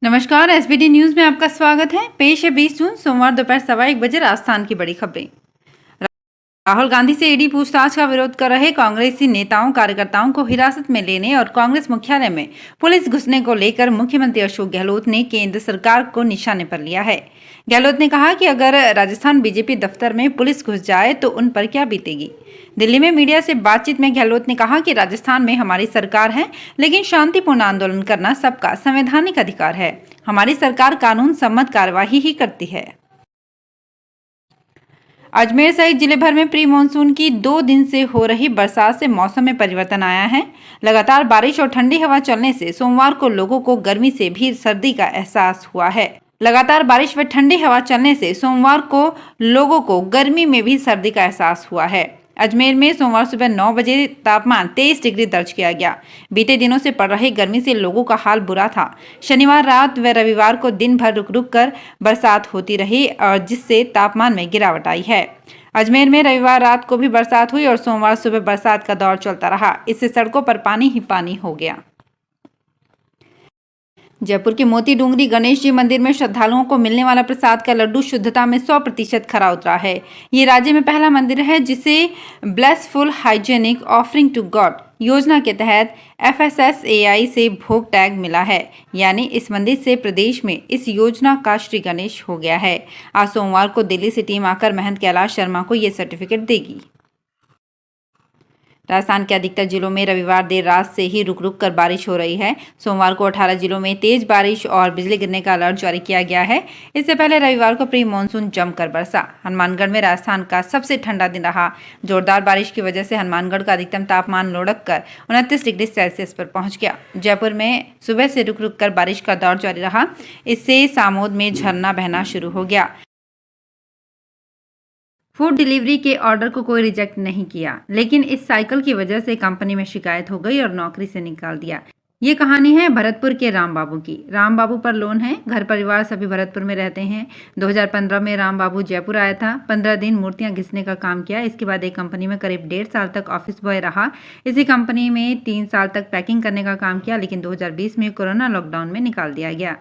नमस्कार, SBT news में आपका स्वागत है। पेश है 20 जून सोमवार दोपहर 1:15 बजे राजस्थान की बड़ी खबरें। राहुल गांधी से ईडी पूछताछ का विरोध कर रहे कांग्रेसी नेताओं कार्यकर्ताओं को हिरासत में लेने और कांग्रेस मुख्यालय में पुलिस घुसने को लेकर मुख्यमंत्री अशोक गहलोत ने केंद्र सरकार को निशाने पर लिया है। गहलोत ने कहा कि अगर राजस्थान बीजेपी दफ्तर में पुलिस घुस जाए तो उन पर क्या बीतेगी। दिल्ली में मीडिया से बातचीत में गहलोत ने कहा कि राजस्थान में हमारी सरकार है, लेकिन शांतिपूर्ण आंदोलन करना सबका संवैधानिक अधिकार है। हमारी सरकार कानून सम्मत कार्यवाही ही करती है। अजमेर सहित जिले भर में प्री मानसून की 2 दिन से हो रही बरसात से मौसम में परिवर्तन आया है। लगातार बारिश और ठंडी हवा चलने से सोमवार को लोगों को गर्मी से भी सर्दी का एहसास हुआ है। लगातार बारिश व ठंडी हवा चलने से सोमवार को लोगों को गर्मी में भी सर्दी का एहसास हुआ है। अजमेर में सोमवार सुबह 9 बजे तापमान 23 डिग्री दर्ज किया गया। बीते दिनों से पड़ रही गर्मी से लोगों का हाल बुरा था। शनिवार रात व रविवार को दिन भर रुक रुक कर बरसात होती रही और जिससे तापमान में गिरावट आई है। अजमेर में रविवार रात को भी बरसात हुई और सोमवार सुबह बरसात का दौर चलता रहा। इससे सड़कों पर पानी ही पानी हो गया। जयपुर के मोती डूंगरी गणेश जी मंदिर में श्रद्धालुओं को मिलने वाला प्रसाद का लड्डू शुद्धता में 100% खरा उतरा है। ये राज्य में पहला मंदिर है जिसे blessful hygienic offering to God योजना के तहत FSSAI से भोग टैग मिला है। यानी इस मंदिर से प्रदेश में इस योजना का श्री गणेश हो गया है। आज सोमवार को दिल्ली से टीम आकर महंत कैलाश शर्मा को ये सर्टिफिकेट देगी। राजस्थान के अधिकतर जिलों में रविवार देर रात से ही रुक रुक कर बारिश हो रही है। सोमवार को 18 जिलों में तेज बारिश और बिजली गिरने का अलर्ट जारी किया गया है। इससे पहले रविवार को प्री मानसून जमकर बरसा। हनुमानगढ़ में राजस्थान का सबसे ठंडा दिन रहा। जोरदार बारिश की वजह से हनुमानगढ़ का अधिकतम तापमान लुढ़क कर 29 डिग्री सेल्सियस पर पहुंच गया। जयपुर में सुबह से रुक रुक कर बारिश का दौर जारी रहा। इससे सामोद में झरना बहना शुरू हो गया। फूड डिलीवरी के ऑर्डर को कोई रिजेक्ट नहीं किया, लेकिन इस साइकिल की वजह से कंपनी में शिकायत हो गई और नौकरी से निकाल दिया। ये कहानी है भरतपुर के राम बाबू की। राम बाबू पर लोन है। घर परिवार सभी भरतपुर में रहते हैं। 2015 में राम बाबू जयपुर आया था। 15 दिन मूर्तियां घिसने का काम किया। इसके बाद एक कंपनी में करीब 1.5 साल तक ऑफिस बॉय रहा। इसी कंपनी में 3 साल तक पैकिंग करने का काम किया, लेकिन 2020 में कोरोना लॉकडाउन में निकाल दिया गया।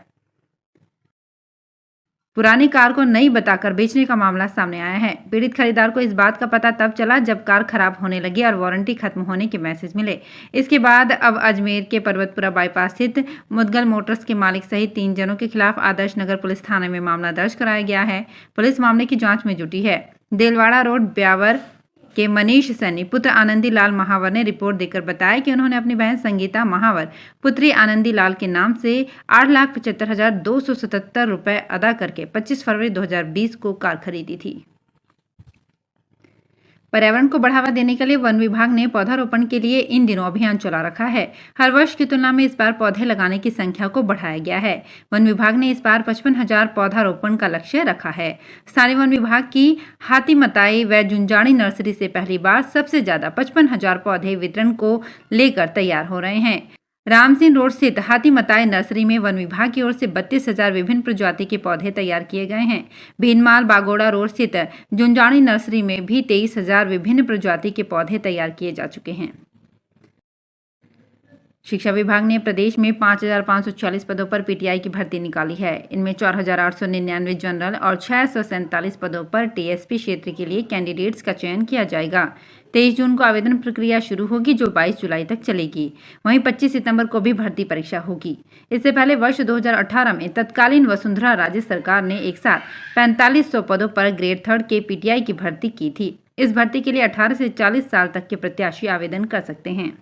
पुरानी कार को नई बताकर बेचने का मामला सामने आया है। पीड़ित खरीदार को इस बात का पता तब चला जब कार खराब होने लगी और वारंटी खत्म होने के मैसेज मिले। इसके बाद अब अजमेर के पर्वतपुरा बाईपास स्थित मुदगल मोटर्स के मालिक सहित 3 जनों के खिलाफ आदर्श नगर पुलिस थाने में मामला दर्ज कराया गया है। पुलिस मामले की जांच में जुटी है। देलवाड़ा रोड ब्यावर के मनीष सैनी पुत्र आनंदी लाल महावर ने रिपोर्ट देकर बताया कि उन्होंने अपनी बहन संगीता महावर पुत्री आनंदी लाल के नाम से 8,75,277 रुपए अदा करके 25 फरवरी 2020 को कार खरीदी थी। पर्यावरण को बढ़ावा देने के लिए वन विभाग ने पौधारोपण के लिए इन दिनों अभियान चला रखा है। हर वर्ष की तुलना में इस बार पौधे लगाने की संख्या को बढ़ाया गया है। वन विभाग ने इस बार 55,000 पौधारोपण का लक्ष्य रखा है। स्थानीय वन विभाग की हाथीमताई व जुंजाणी नर्सरी से पहली बार सबसे ज्यादा 55,000 पौधे वितरण को लेकर तैयार हो रहे हैं। रामसिंह रोड स्थित हाथीमताई नर्सरी में वन विभाग की ओर से 32,000 विभिन्न प्रजाति के पौधे तैयार किए गए हैं। भीनमाल बागोड़ा रोड स्थित जुंजाणी नर्सरी में भी 23,000 विभिन्न प्रजाति के पौधे तैयार किए जा चुके हैं। शिक्षा विभाग ने प्रदेश में 5,540 पदों पर पीटीआई की भर्ती निकाली है। इनमें 4,899 जनरल और 647 पदों पर टीएसपी क्षेत्र के लिए कैंडिडेट्स का चयन किया जाएगा। 23 जून को आवेदन प्रक्रिया शुरू होगी, जो 22 जुलाई तक चलेगी। वहीं 25 सितंबर को भी भर्ती परीक्षा होगी। इससे पहले वर्ष 2018 में तत्कालीन वसुंधरा राज्य सरकार ने एक साथ 4500 पदों पर ग्रेड 3 के पीटीआई की भर्ती की थी। इस भर्ती के लिए 18 से 40 साल तक के प्रत्याशी आवेदन कर सकते हैं।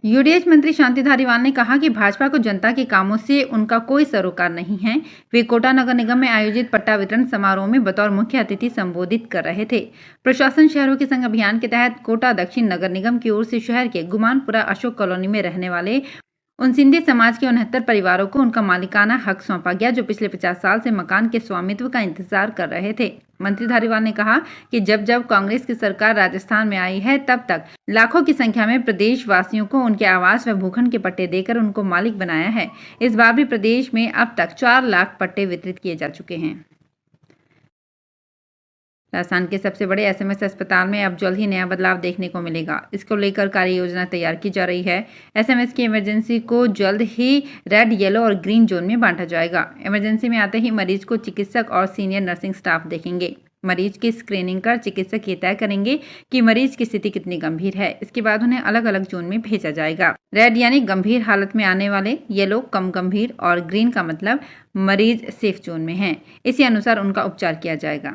यूडीएच मंत्री शांति धारीवाल ने कहा कि भाजपा को जनता के कामों से उनका कोई सरोकार नहीं है। वे कोटा नगर निगम में आयोजित पट्टा वितरण समारोह में बतौर मुख्य अतिथि संबोधित कर रहे थे। प्रशासन शहरों के संग अभियान के तहत कोटा दक्षिण नगर निगम की ओर से शहर के गुमानपुरा अशोक कॉलोनी में रहने वाले उन सिंधी समाज के 69 परिवारों को उनका मालिकाना हक सौंपा गया, जो पिछले 50 साल से मकान के स्वामित्व का इंतजार कर रहे थे। मंत्री धारीवाल ने कहा कि जब जब कांग्रेस की सरकार राजस्थान में आई है, तब तक लाखों की संख्या में प्रदेश वासियों को उनके आवास व भूखंड के पट्टे देकर उनको मालिक बनाया है। इस बार भी प्रदेश में अब तक 4 लाख पट्टे वितरित किए जा चुके हैं। राजस्थान के सबसे बड़े एसएमएस अस्पताल में अब जल्द ही नया बदलाव देखने को मिलेगा। इसको लेकर कार्य योजना तैयार की जा रही है। एसएमएस की इमरजेंसी को जल्द ही रेड, येलो और ग्रीन जोन में बांटा जाएगा। इमरजेंसी में आते ही मरीज को चिकित्सक और सीनियर नर्सिंग स्टाफ देखेंगे। मरीज की स्क्रीनिंग कर चिकित्सक ये तय करेंगे कि मरीज की स्थिति कितनी गंभीर है। इसके बाद उन्हें अलग अलग जोन में भेजा जाएगा। रेड यानी गंभीर हालत में आने वाले, येलो कम गंभीर और ग्रीन का मतलब मरीज सेफ जोन में हैं। इसी अनुसार उनका उपचार किया जाएगा।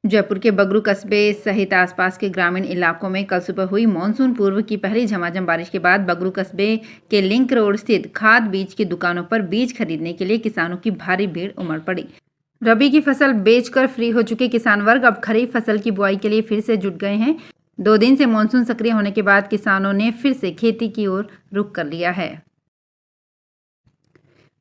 जयपुर के बगरू कस्बे सहित आसपास के ग्रामीण इलाकों में कल सुबह हुई मानसून पूर्व की पहली झमाझम बारिश के बाद बगरू कस्बे के लिंक रोड स्थित खाद बीज की दुकानों पर बीज खरीदने के लिए किसानों की भारी भीड़ उमड़ पड़ी। रबी की फसल बेचकर फ्री हो चुके किसान वर्ग अब खरीफ फसल की बुआई के लिए फिर से जुट गए हैं। 2 दिन से मानसून सक्रिय होने के बाद किसानों ने फिर से खेती की ओर रुख कर लिया है।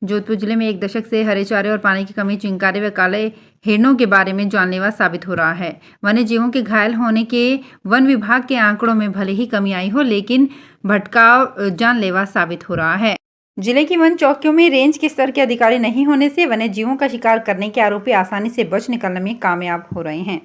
जोधपुर जिले में 1 दशक से हरे चारे और पानी की कमी, चिंकारे व काले हिरणों के बारे में जानलेवा साबित हो रहा है। वन्य जीवों के घायल होने के वन विभाग के आंकड़ों में भले ही कमी आई हो, लेकिन भटकाव जानलेवा साबित हो रहा है। जिले की वन चौकियों में रेंज के स्तर के अधिकारी नहीं होने से वन्य जीवों का शिकार करने के आरोपी आसानी से बच निकलने में कामयाब हो रहे हैं।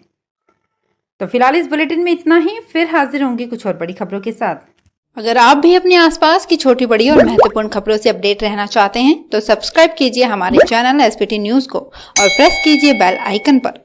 तो फिलहाल इस बुलेटिन में इतना ही। फिर हाजिर होंगे कुछ और बड़ी खबरों के साथ। अगर आप भी अपने आसपास की छोटी बड़ी और महत्वपूर्ण खबरों से अपडेट रहना चाहते हैं तो सब्सक्राइब कीजिए हमारे चैनल एसपीटी न्यूज को और प्रेस कीजिए बेल आइकन पर।